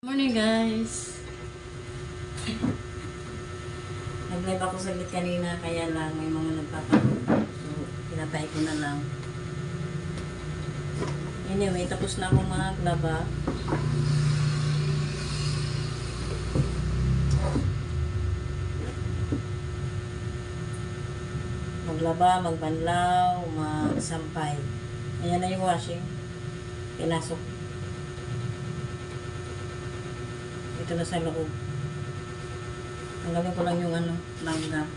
Morning guys! Nag-live ako saglit kanina kaya lang may mga nagpapanood. So, pinatay ko na lang. Anyway, tapos na akong maglaba. Maglaba, magbanlaw, magsampay. Ayan na yung washing. Pinasok. Ito na sa loob. Ang gawin ko lang yung langgam.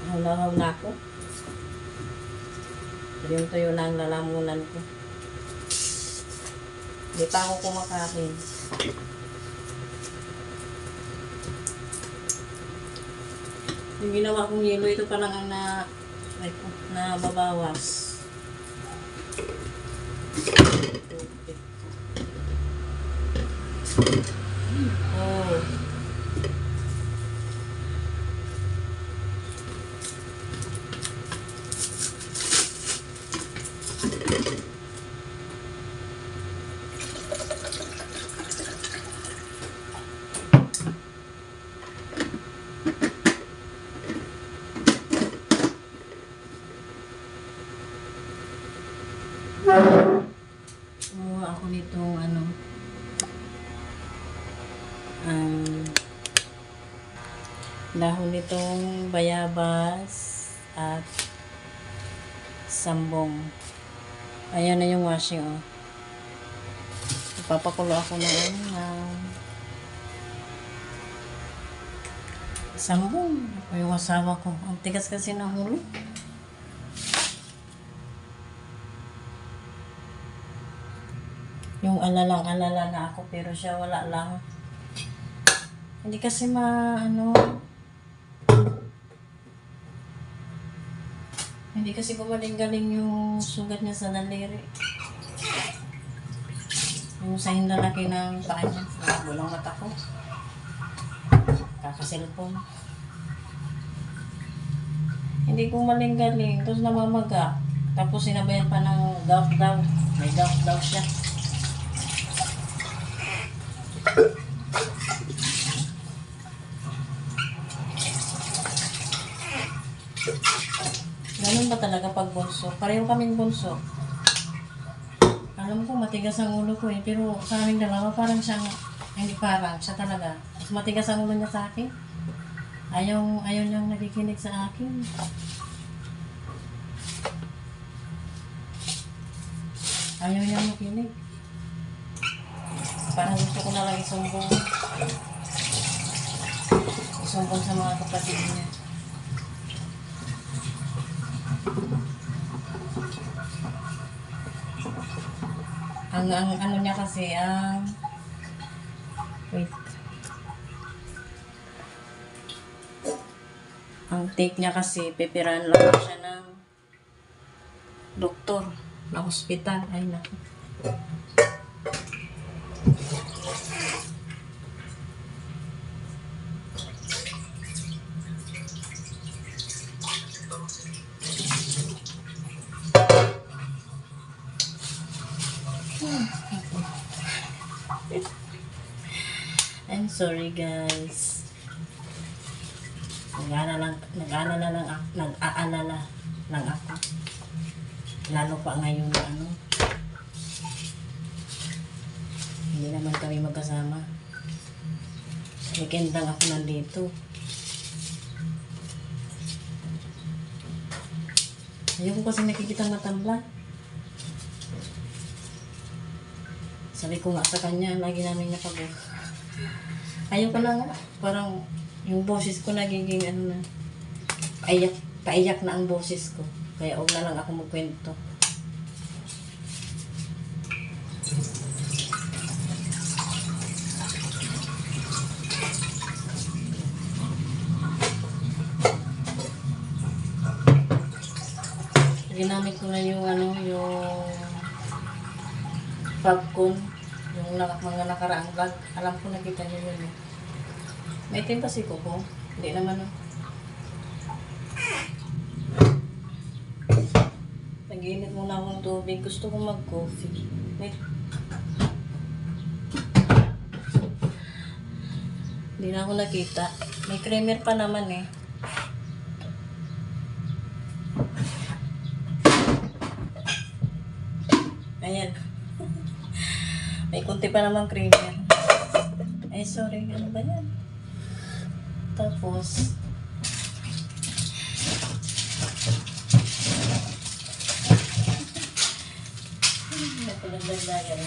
Haw na ako. Tuyo na ang lalamunan ko. Hindi pa ako kumakain. Yung ginawa kong yelo, ito pa lang ang nababawas. Oh. Kumuha ako nitong dahon nitong bayabas at sambong. Ayan na yung washing, oh. Ipapakulo ako ng sambong. Ako yung asawa ko. Ang tigas kasi ng ulo. Yung alala na ako pero siya wala lang. Hindi kasi hindi kasi gumaling-galing yung sugat niya sa daliri. Yung sa hindalaki ng paa niya. Bulang mata ko. Kakaselfon. Hindi gumaling-galing. Tapos namamaga. Tapos sinabayan pa ng gout daw. May gout daw siya. Ganun ba talaga pag bunso? Pareho kaming bunso. Alam ko matigas ang ulo ko pero sa aming dalawa parang siyang, hindi parang, siya talaga. Mas matigas ang ulo niya sa akin. Ayaw niyang nakikinig sa akin. Ayaw niyang makinig. Parang gusto ko na lang isumbong sa mga kapatid niya. Ang ano niya kasi, wait. Ang take niya kasi, pipirahan lang siya ng doktor na hospital. Ay, naku. I'm sorry guys. Nag-aalala lang ako. Lalo pa ngayon na hindi naman kami magkasama. Weekend lang ako nandito. Ayoko kasi nakikita matambla. Sabi ko nga sa kanya, lagi namin napag- Ayoko na nga. Parang yung boses ko nagiging na. Paiyak na ang boses ko. Kaya huwag na lang ako magkwento. Ginamit ko na yung yung popcorn. Yung mga nakaraang vlog. Alam ko nakita niyo yun. May itim pa si Coco. Hindi naman Nag-iinit muna akong tubig. Gusto kong mag-coffee. Wait. Hindi na ako nakita. May creamer pa naman eh. Ayan. May kunti pa naman creamer. Ay, sorry. Ano ba yan? Tapos, napulagdagdagan.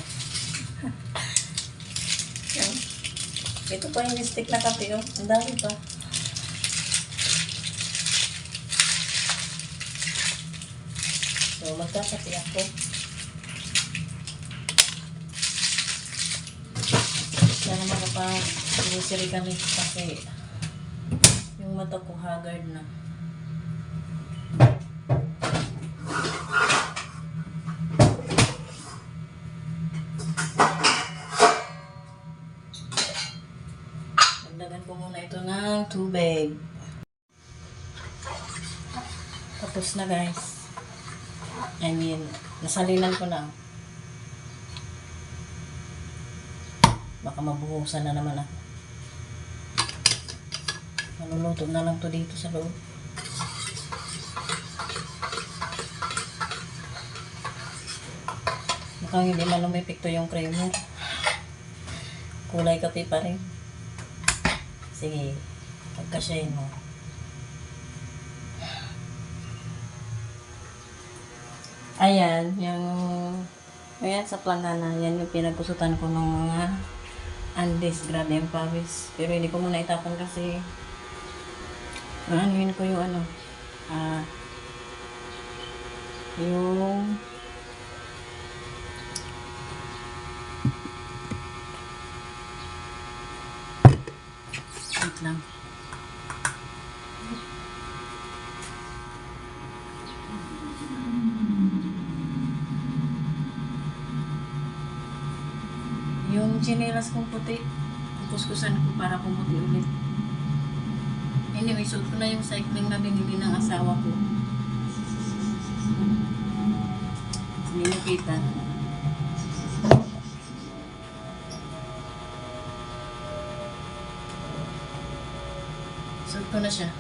Ito pa yung stick na kape, oh. Ang dami pa. So, magkakape ako. Sana makapag-grocery kami kasi yung mata ko haggard na. Dagdagan ko muna ito ng tubig. Tapos na guys. I mean, nasalinan ko na. Baka mabuhusan na naman ako. Maluluto na lang to dito sa loob. Mukhang hindi man lumipikto yung creamer. Kulay kape pa rin. Sige, pagkasyahin mo. Ayan, ayan sa planggana, yan yung pinagkusutan ko ng mga Andes. Grabe yung pawis. Pero hindi ko muna itapon kasi anuin ko yung yung wait lang. Yung chinelas kong puti, kuskusan ko para pumuti ulit. Anyway, suot ko na yung cycling na binili ng asawa ko. Hindi nakita. Suot ko na siya.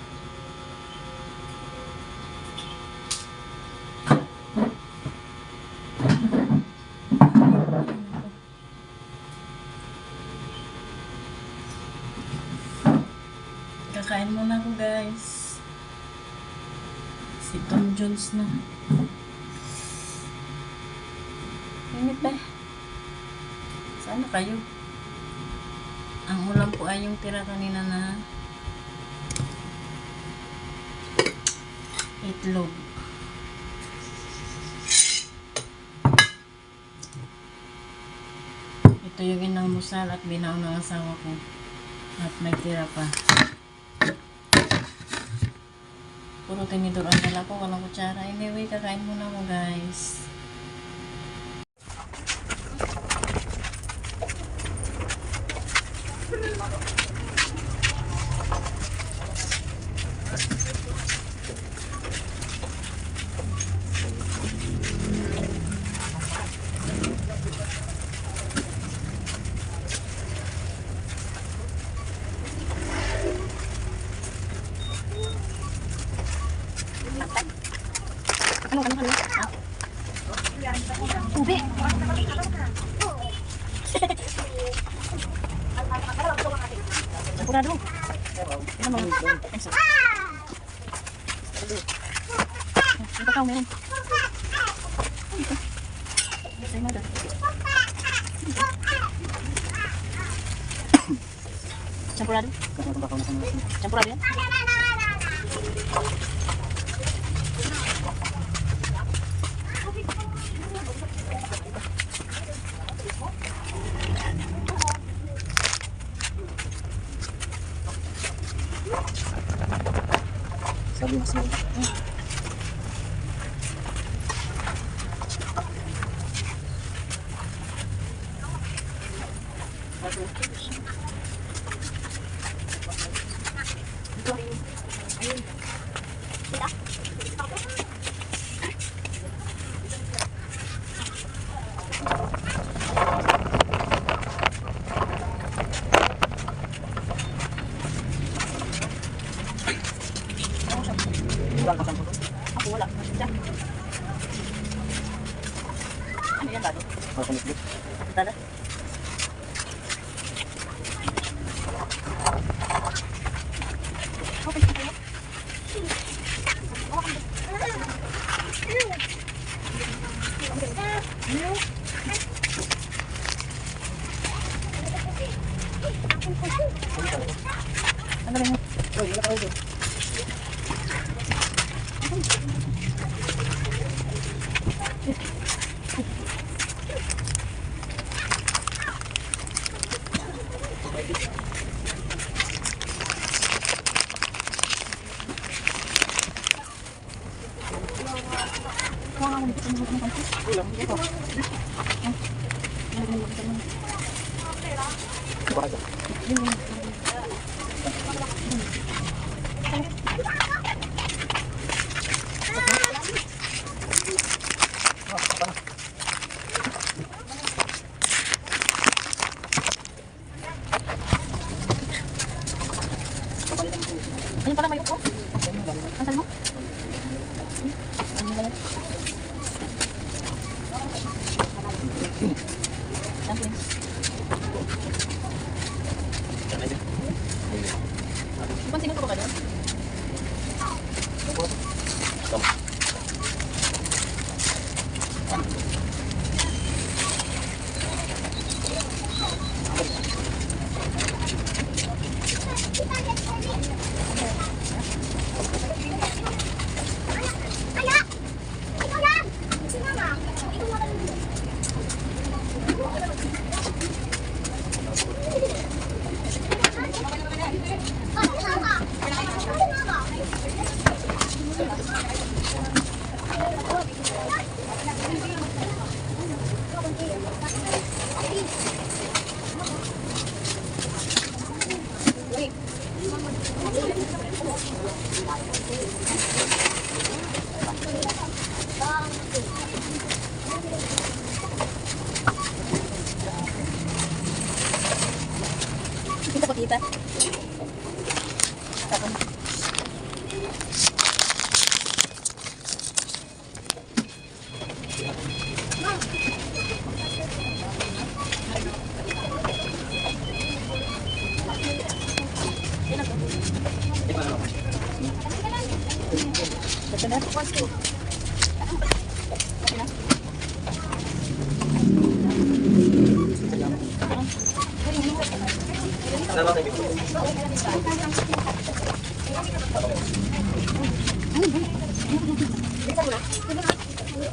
Kakain muna ako guys. Si Tom Jones na. Init ba? Saan na kayo? Ang ulam po ay yung tira kanina na itlog. Ito yung inamusal at binaw ng asawa ko. At may tira pa. Puro tinidor ang dala ko, walang kutsara. Anyway, kakain muna mo guys. Ano? Ube! Apurado. Ano mo? Ito ka, meron. Sa'yo mo ito. Champurado? Champurado yan? Sabi mo sa'yo. Ano rin mo? Uy, wala ka ulo. Ayun pala may upo. Asan mo? Pansin ko ba kayo? Kita pa kita.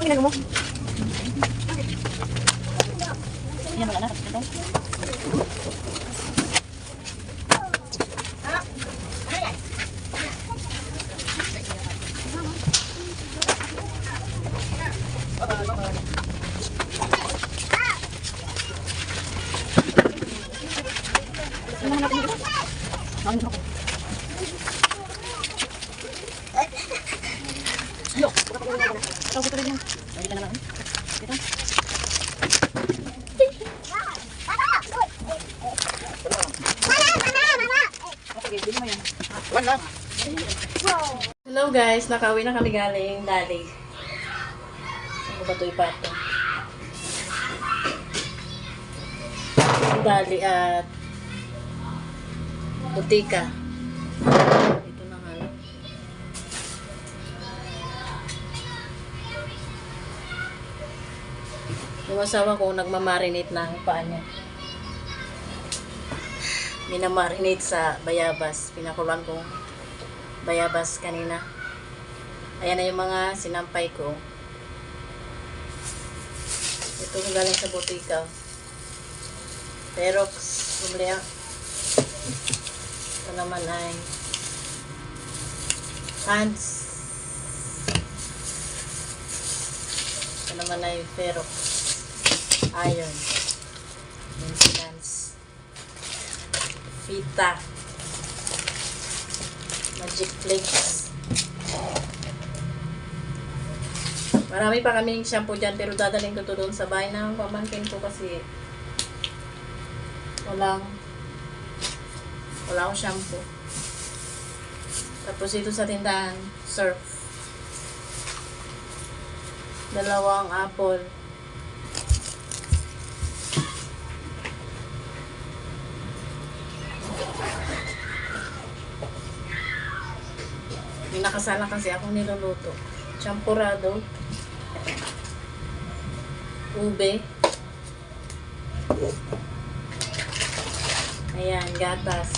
Ginagawa mo? Yan mga anak. Ito. Hello guys, nakauwi na kami galing Dali. Ano ba ito ipato? Dali at butika. Ito na nga. Yung asawa ko nagmamarinate ng paa niya. Minamarinate sa bayabas. Pinakulan ko bayabas kanina. Ayan na yung mga sinampay ko. Ito kung galing sa butika. Perox. Bumili. Ito naman ay pants. Ito naman ay Perox. Iron. Maintenance. Vita. Magic Flakes. Marami pa kaming shampoo dyan pero dadaling ko to doon sa bahay ng pamangkin ko kasi wala akong shampoo. Tapos ito sa tindahan, Surf. 2 apple. May nakasala kasi akong niluluto. Champurado. Ube. Ayan, gatas.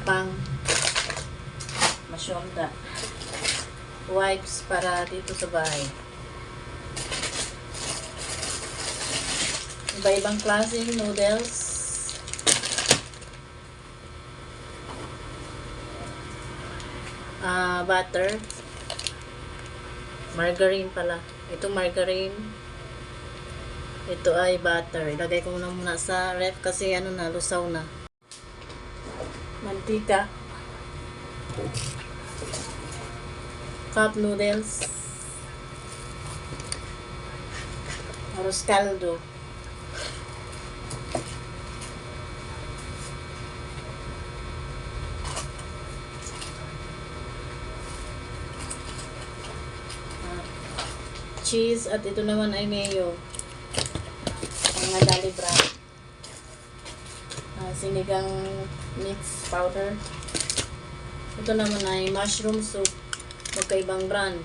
Pang masyonda. Wipes para dito sa bahay. Iba-ibang klaseng noodles. Butter. Margarine pala. Ito margarine. Ito ay butter. Ilagay ko muna sa ref kasi ano na, lusaw na. Mantika. Cup noodles. Arroz caldo. Cheese at ito naman ay mayo. Mga dali brand. Sinigang mix powder. Ito naman ay mushroom soup. Magkaibang brand.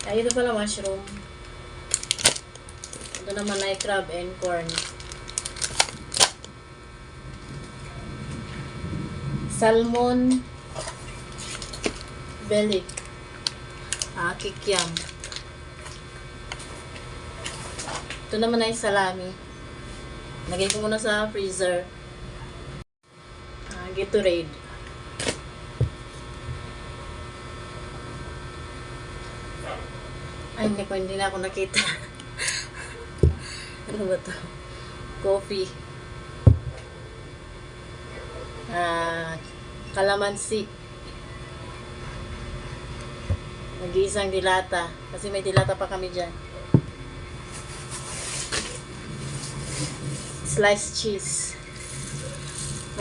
Ay, ito pala mushroom. Ito naman ay crab and corn. Salmon belly. Kikiam. Ito naman ay salami. Lagay ko muna sa freezer. Gatorade. Ay, hindi na ako nakita. Ano ba to? Coffee. Kalamansi. Nag-iisang dilata. Kasi may dilata pa kami dyan. Sliced cheese.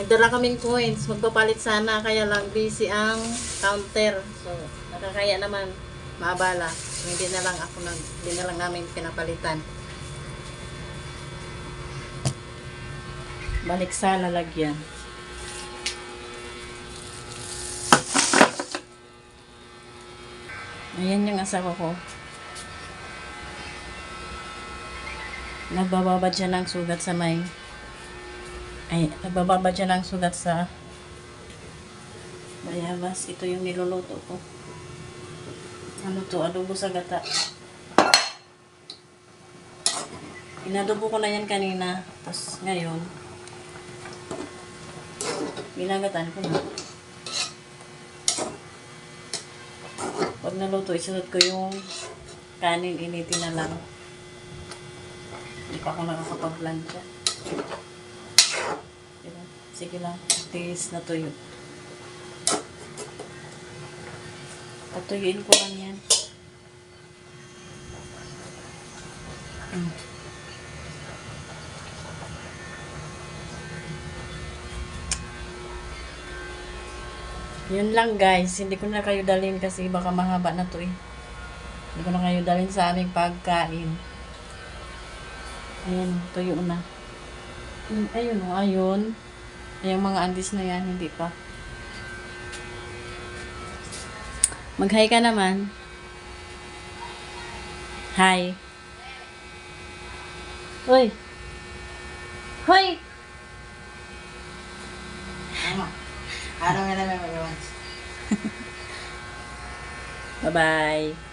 Nagdala kaming coins. Magpapalit sana. Kaya lang busy ang counter. So, nakakaya naman. Maabala. Hindi na lang namin pinapalitan. Balik sa lalagyan. Ayan yung asawa ko. Nagbababad siya ng sugat sa nagbababad siya ng sugat sa bayabas. Ito yung niluluto ko. Ano to? Adobo sa gata. Inadobo ko na yan kanina. Tapos ngayon, ginagatan ko na. Pag naluto, isunod ko yung kanin, initin na lang. Hindi pa ako nakakapag-plancha. Diba? Sige lang, tiis na tuyo. Patuyuin ko lang yan. Yun lang guys, hindi ko na kayo dalhin kasi baka mahaba na to eh. Hindi ko na kayo dalhin sa aming pagkain. Ayan, tuyo na. Ayun o, ayun. Yung mga andis na yan, hindi pa. Mag-hi ka naman. Hi. Hoy. Hoy. Ano nga naman mag-iwan? Bye-bye.